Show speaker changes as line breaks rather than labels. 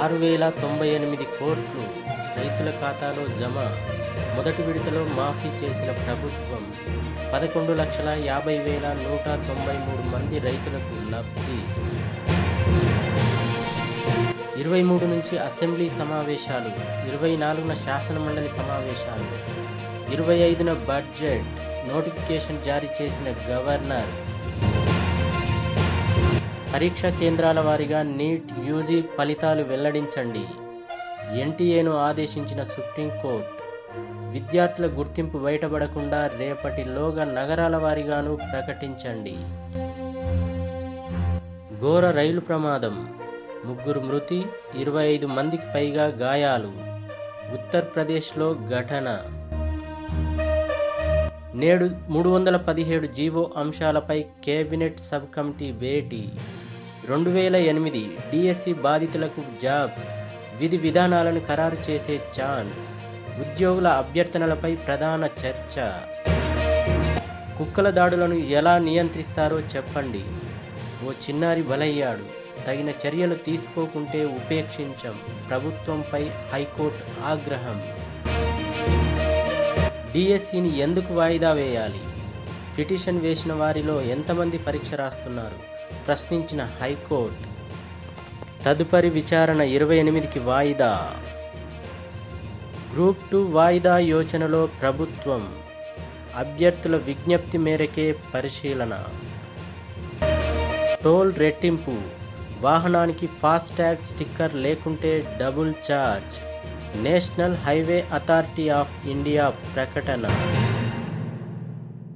6,098 కోట్లు రైతుల ఖాతాలో జమ. మొదటి విడతలో మాఫీ చేసిన ప్రభుత్వం 11,50,193 మంది రైతులకు లబ్ధి. 23 నుంచి అసెంబ్లీ సమావేశాలు, 24న శాసనమండలి సమావేశాలు, 25న బడ్జెట్ నోటిఫికేషన్ జారీ చేసిన గవర్నర్. పరీక్షా కేంద్రాల వారీగా నీట్ యూజీ ఫలితాలు వెల్లడించండి. ఎన్టీఏను ఆదేశించిన సుప్రీంకోర్టు. విద్యార్థుల గుర్తింపు బయటపడకుండా రేపటిలోగా నగరాల వారీగాను ప్రకటించండి. ఘోర రైలు ప్రమాదం, 3 మృతి, 25 మందికి పైగా గాయాలు. ఉత్తరప్రదేశ్లో ఘటన. నేడు 317 జీవో అంశాలపై కేబినెట్ సబ్ కమిటీ భేటీ. 2008 డిఎస్సి బాధితులకు జాబ్స్, విధి విధానాలను ఖరారు చేసే ఛాన్స్. ఉద్యోగుల అభ్యర్థనలపై ప్రధాన చర్చ. కుక్కల దాడులను ఎలా నియంత్రిస్తారో చెప్పండి. ఓ చిన్నారి బలయ్యాడు, తగిన చర్యలు తీసుకోకుంటే ఉపేక్షించం. ప్రభుత్వంపై హైకోర్టు ఆగ్రహం. డిఎస్సిని ఎందుకు వాయిదా వేయాలి? పిటిషన్ వేసిన వారిలో ఎంతమంది పరీక్ష రాస్తున్నారు? ప్రశ్నించిన హైకోర్టు. తదుపరి విచారణ 28కి వాయిదా. గ్రూప్ 2 వాయిదా యోచనలో ప్రభుత్వం. అభ్యర్థుల విజ్ఞప్తి మేరకే పరిశీలన. టోల్ రెట్టింపు, వాహనానికి ఫాస్టాగ్ స్టిక్కర్ లేకుంటే double charge. National highway authority of India ప్రకటన.